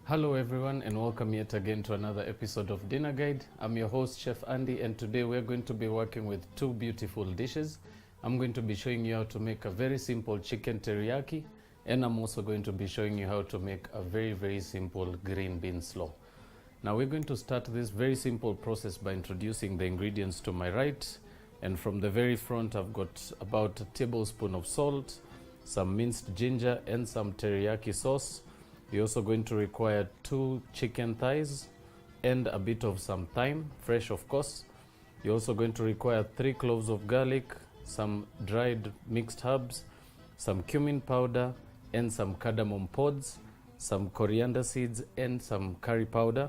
Hello everyone and welcome yet again to another episode of Dinner Guide. I'm your host Chef Andy and today we're going to be working with two beautiful dishes. I'm going to be showing you how to make a very simple chicken teriyaki and I'm also going to be showing you how to make a very simple green bean slaw. Now we're going to start this very simple process by introducing the ingredients to my right, and from the very front I've got about a tablespoon of salt, some minced ginger and some teriyaki sauce. You're also going to require 2 chicken thighs and a bit of some thyme, fresh of course. You're also going to require 3 cloves of garlic, some dried mixed herbs, some cumin powder and some cardamom pods, some coriander seeds and some curry powder.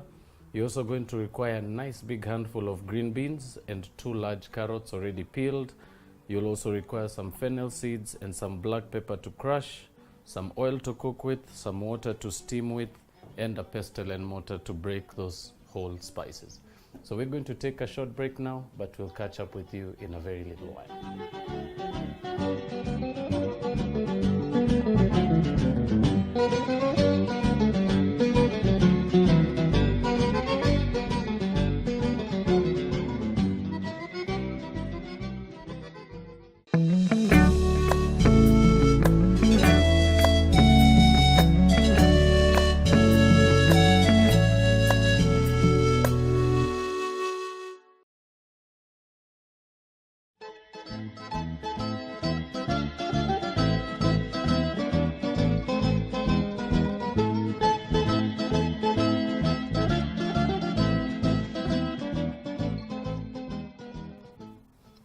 You're also going to require a nice big handful of green beans and 2 large carrots already peeled. You'll also require some fennel seeds and some black pepper to crush, some oil to cook with, some water to steam with, and a pestle and mortar to break those whole spices. So we're going to take a short break now, but we'll catch up with you in a very little while.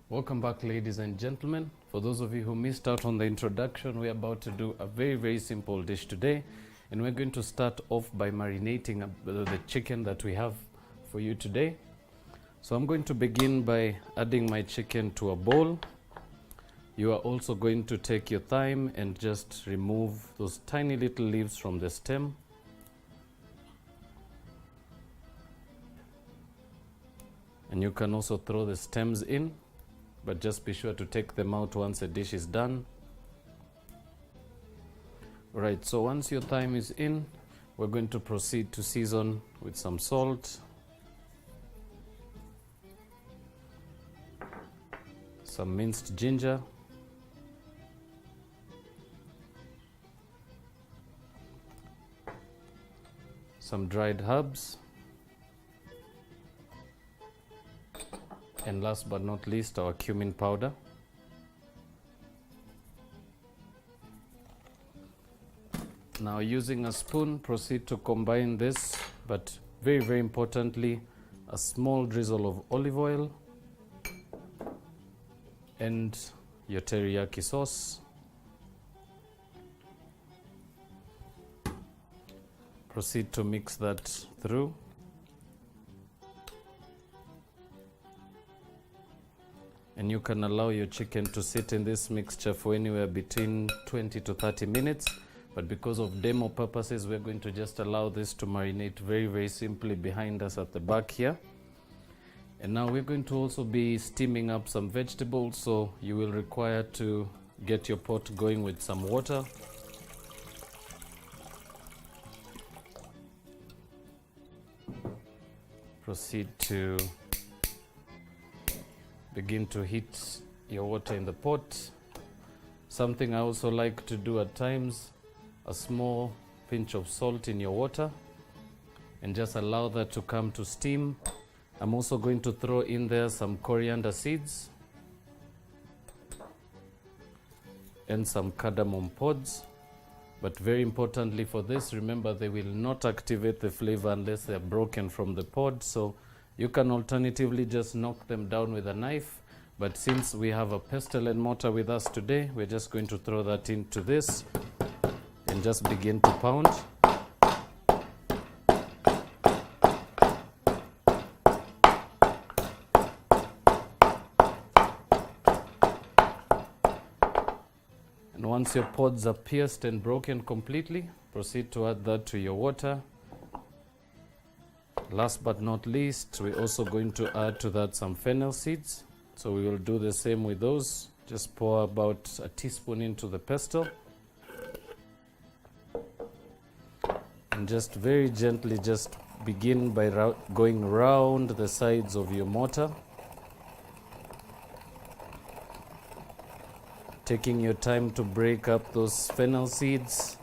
Welcome back, ladies and gentlemen. For those of you who missed out on the introduction, we're about to do a very simple dish today, and we're going to start off by marinating the chicken that we have for you today. So I'm going to begin by adding my chicken to a bowl. You are also going to take your thyme and just remove those tiny little leaves from the stem. And you can also throw the stems in, but just be sure to take them out once the dish is done. Alright, so once your thyme is in, we're going to proceed to season with some salt, some minced ginger, some dried herbs, and last but not least, our cumin powder. Now, using a spoon, proceed to combine this, but very importantly, a small drizzle of olive oil and your teriyaki sauce. Proceed to mix that through. And you can allow your chicken to sit in this mixture for anywhere between 20 to 30 minutes. But because of demo purposes, we're going to just allow this to marinate very simply behind us at the back here. And now we're going to also be steaming up some vegetables, so you will require to get your pot going with some water. Proceed to begin to heat your water in the pot. Something I also like to do at times, a small pinch of salt in your water, and just allow that to come to steam. I'm also going to throw in there some coriander seeds and some cardamom pods. But very importantly for this, remember they will not activate the flavor unless they're broken from the pod. So you can alternatively just knock them down with a knife, but since we have a pestle and mortar with us today, we're just going to throw that into this and just begin to pound. And once your pods are pierced and broken completely, proceed to add that to your water. Last but not least, we're also going to add to that some fennel seeds. So we will do the same with those. Just pour about a teaspoon into the pestle. And just very gently just begin by going round the sides of your mortar, taking your time to break up those fennel seeds.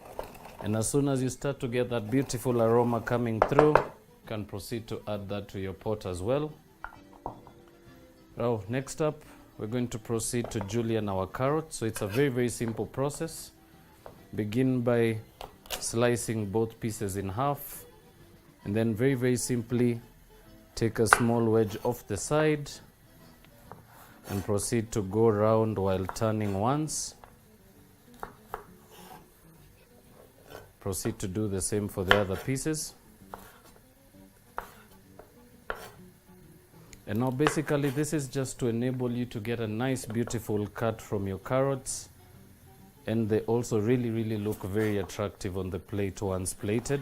And as soon as you start to get that beautiful aroma coming through, you can proceed to add that to your pot as well. Now, next up, we're going to proceed to julienne our carrot. So it's a very, very simple process. Begin by slicing both pieces in half, and then very, very simply take a small wedge off the side and proceed to go around while turning once. Proceed to do the same for the other pieces. And now basically this is just to enable you to get a nice beautiful cut from your carrots, and they also really, really look very attractive on the plate once plated.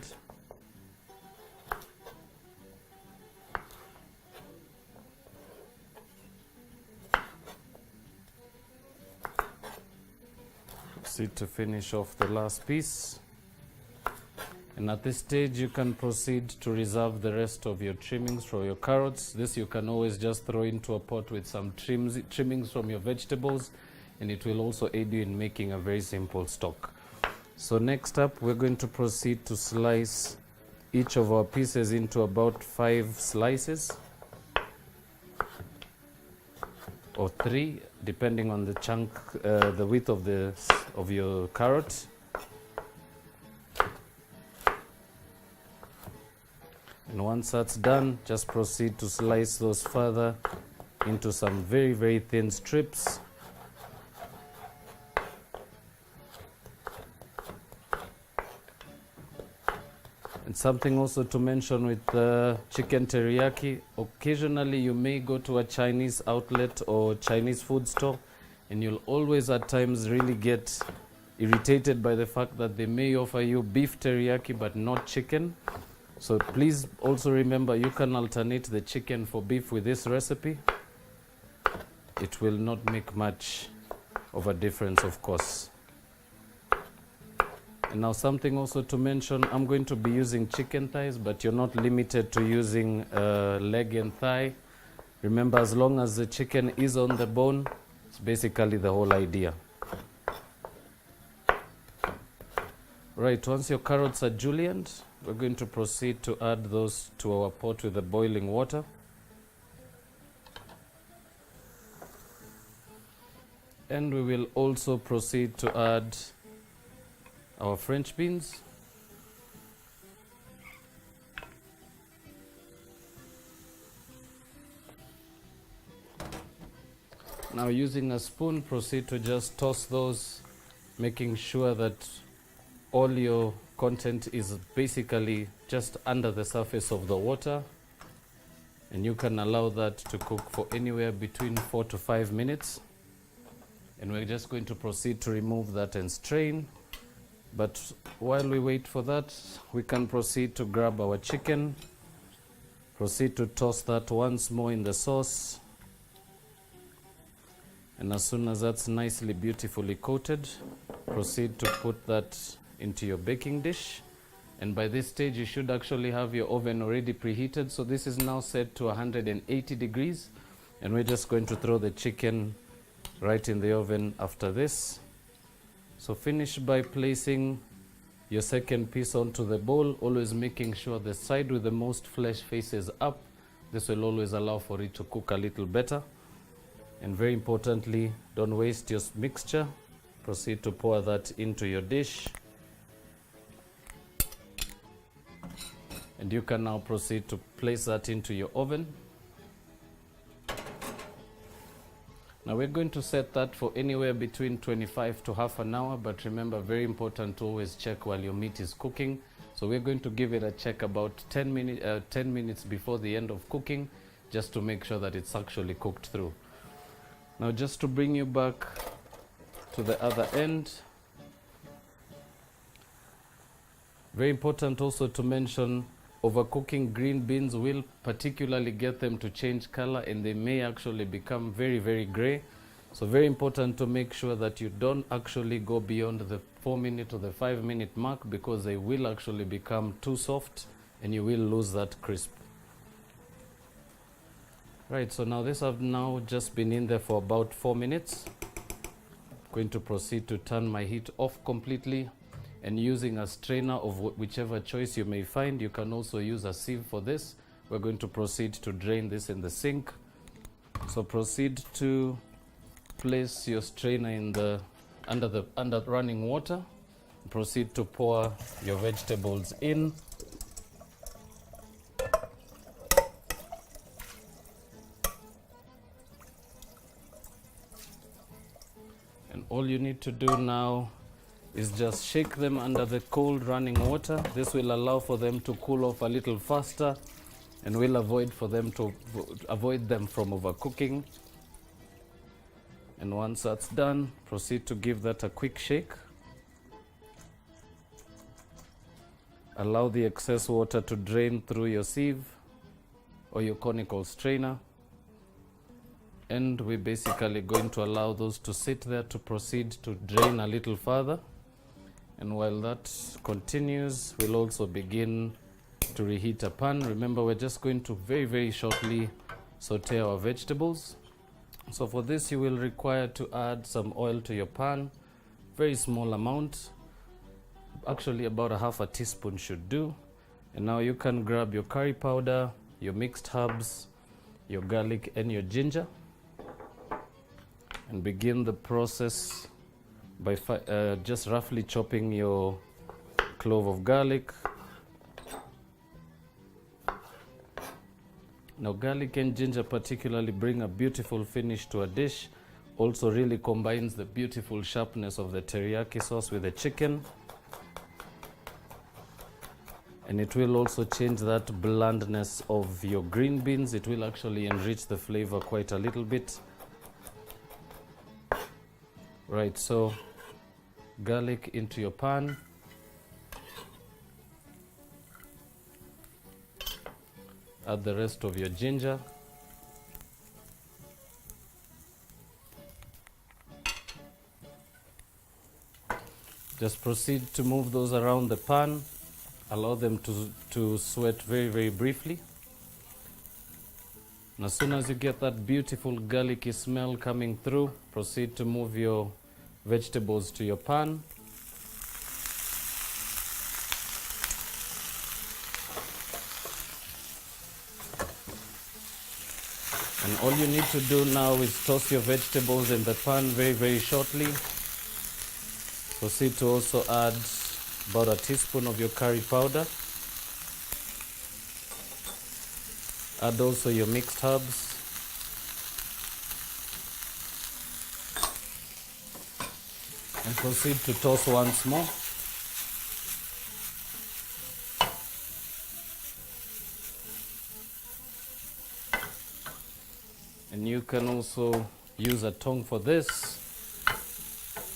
Proceed to finish off the last piece. And at this stage, you can proceed to reserve the rest of your trimmings for your carrots. This you can always just throw into a pot with some trimmings from your vegetables, and it will also aid you in making a very simple stock. So next up, we're going to proceed to slice each of our pieces into about 5 slices, or 3, depending on the chunk, the width of your carrot. And once that's done, just proceed to slice those further into some very, very thin strips. And something also to mention with chicken teriyaki, occasionally you may go to a Chinese outlet or Chinese food store, and you'll always at times really get irritated by the fact that they may offer you beef teriyaki but not chicken. So please also remember, you can alternate the chicken for beef with this recipe. It will not make much of a difference, of course. And now something also to mention, I'm going to be using chicken thighs, but you're not limited to using leg and thigh. Remember, as long as the chicken is on the bone, it's basically the whole idea. Right, once your carrots are julienned, we're going to proceed to add those to our pot with the boiling water. And we will also proceed to add our French beans. Now, using a spoon, proceed to just toss those, making sure that all your content is basically just under the surface of the water, and you can allow that to cook for anywhere between 4 to 5 minutes. And we're just going to proceed to remove that and strain. But while we wait for that, we can proceed to grab our chicken, proceed to toss that once more in the sauce, and as soon as that's nicely beautifully coated, proceed to put that into your baking dish. And by this stage, you should actually have your oven already preheated. So this is now set to 180 degrees, and we're just going to throw the chicken right in the oven after this. So finish by placing your second piece onto the bowl, always making sure the side with the most flesh faces up. This will always allow for it to cook a little better. And very importantly, don't waste your mixture. Proceed to pour that into your dish. And you can now proceed to place that into your oven. Now we're going to set that for anywhere between 25 to half an hour, but remember, very important to always check while your meat is cooking. So we're going to give it a check about 10 minutes before the end of cooking, just to make sure that it's actually cooked through. Now just to bring you back to the other end, very important also to mention, overcooking green beans will particularly get them to change color, and they may actually become very, very gray. So very important to make sure that you don't actually go beyond the 4-minute or the 5-minute mark, because they will actually become too soft and you will lose that crisp. Right, so now this have now just been in there for about 4 minutes. I'm going to proceed to turn my heat off completely, and using a strainer of whichever choice you may find. You can also use a sieve for this. We're going to proceed to drain this in the sink. So proceed to place your strainer in the under running water. Proceed to pour your vegetables in. And all you need to do now is just shake them under the cold running water. This will allow for them to cool off a little faster, and will avoid them from overcooking. And once that's done, proceed to give that a quick shake. Allow the excess water to drain through your sieve or your conical strainer. And we're basically going to allow those to sit there to proceed to drain a little further. And while that continues, we'll also begin to reheat a pan. Remember, we're just going to very, very shortly saute our vegetables. So for this, you will require to add some oil to your pan, very small amount. Actually, about a half a teaspoon should do. And now you can grab your curry powder, your mixed herbs, your garlic and your ginger, and begin the process by just roughly chopping your clove of garlic. Now garlic and ginger particularly bring a beautiful finish to a dish. Also really combines the beautiful sharpness of the teriyaki sauce with the chicken. And it will also change that blandness of your green beans. It will actually enrich the flavor quite a little bit. Right, so garlic into your pan. Add the rest of your ginger. Just proceed to move those around the pan. Allow them to sweat very, very briefly. And as soon as you get that beautiful garlicky smell coming through, proceed to move your vegetables to your pan. And all you need to do now is toss your vegetables in the pan very, very shortly. Proceed to also add about a teaspoon of your curry powder. Add also your mixed herbs. And proceed to toss once more. And you can also use a tongue for this.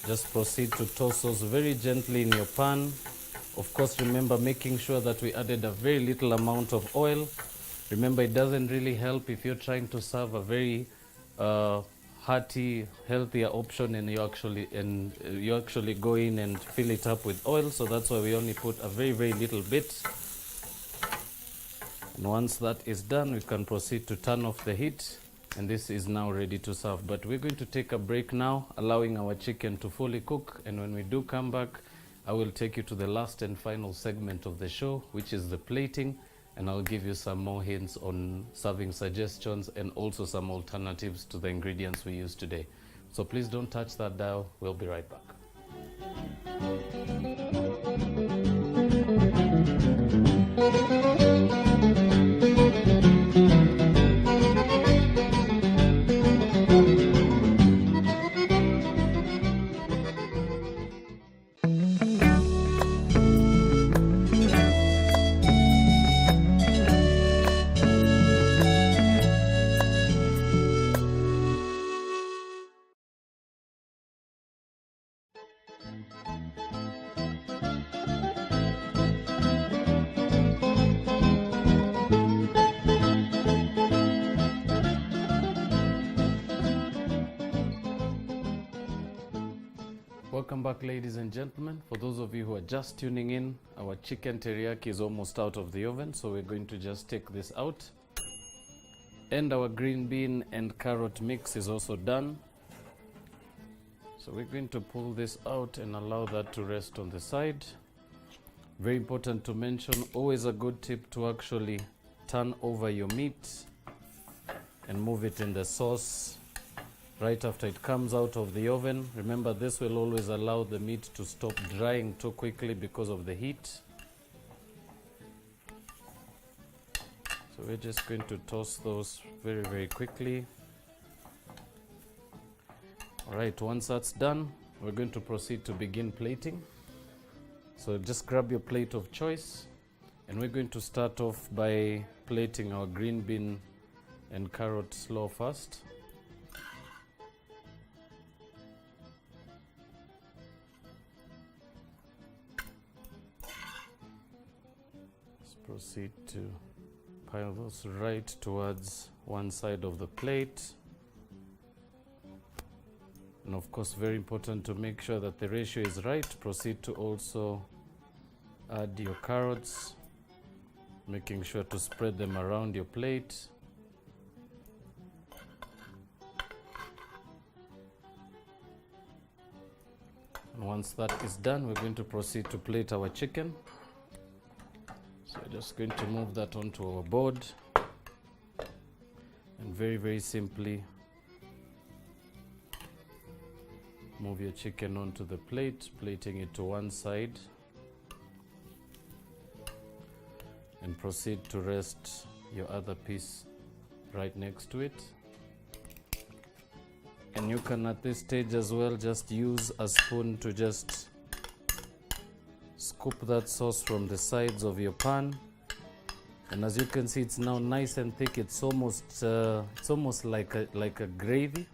Just proceed to toss those very gently in your pan. Of course, remember making sure that we added a very little amount of oil. Remember, it doesn't really help if you're trying to serve a very hearty, healthier option and you actually go in and fill it up with oil. So that's why we only put a very, very little bit. And once that is done, we can proceed to turn off the heat. And this is now ready to serve. But we're going to take a break now, allowing our chicken to fully cook. And when we do come back, I will take you to the last and final segment of the show, which is the plating. And I'll give you some more hints on serving suggestions and also some alternatives to the ingredients we use today. So please don't touch that dial. We'll be right back. Welcome back, ladies and gentlemen. For those of you who are just tuning in, our chicken teriyaki is almost out of the oven, so we're going to just take this out. And our green bean and carrot mix is also done. So we're going to pull this out and allow that to rest on the side. Very important to mention, always a good tip to actually turn over your meat and move it in the sauce right after it comes out of the oven. Remember, this will always allow the meat to stop drying too quickly because of the heat. So we're just going to toss those very, very quickly. All right, once that's done, we're going to proceed to begin plating. So just grab your plate of choice, and we're going to start off by plating our green bean and carrot slaw first. Let's proceed to pile those right towards one side of the plate. And of course, very important to make sure that the ratio is right. Proceed to also add your carrots, making sure to spread them around your plate. And once that is done, we're going to proceed to plate our chicken. So we're just going to move that onto our board, and very, very simply move your chicken onto the plate, plating it to one side, and proceed to rest your other piece right next to it. And you can at this stage as well just use a spoon to just scoop that sauce from the sides of your pan. And as you can see, it's now nice and thick. It's almost like a gravy.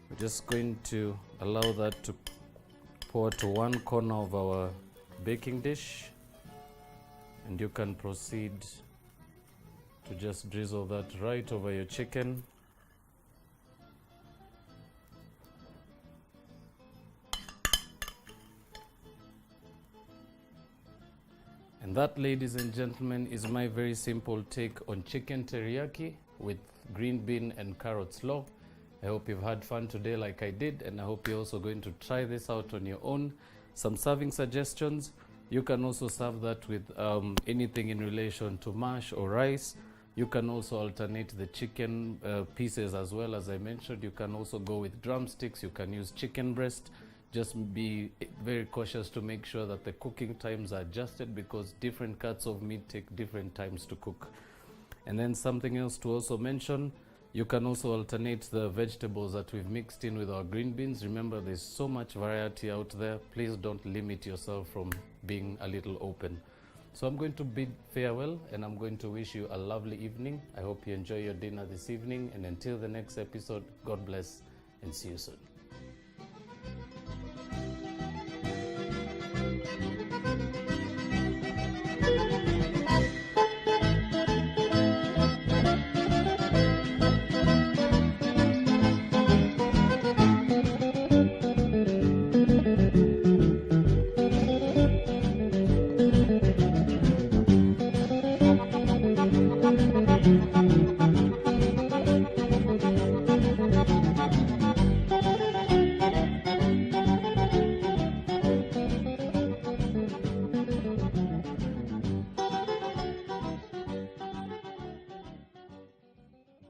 We're just going to allow that to pour to one corner of our baking dish, and you can proceed to just drizzle that right over your chicken. And that, ladies and gentlemen, is my very simple take on chicken teriyaki with green bean and carrot slaw. I hope you've had fun today like I did, and I hope you're also going to try this out on your own. Some serving suggestions: you can also serve that with anything in relation to mash or rice. You can also alternate the chicken pieces as well. As I mentioned, you can also go with drumsticks. You can use chicken breast. Just be very cautious to make sure that the cooking times are adjusted, because different cuts of meat take different times to cook. And then something else to also mention: you can also alternate the vegetables that we've mixed in with our green beans. Remember, there's so much variety out there. Please don't limit yourself from being a little open. So I'm going to bid farewell, and I'm going to wish you a lovely evening. I hope you enjoy your dinner this evening, and until the next episode, God bless and see you soon.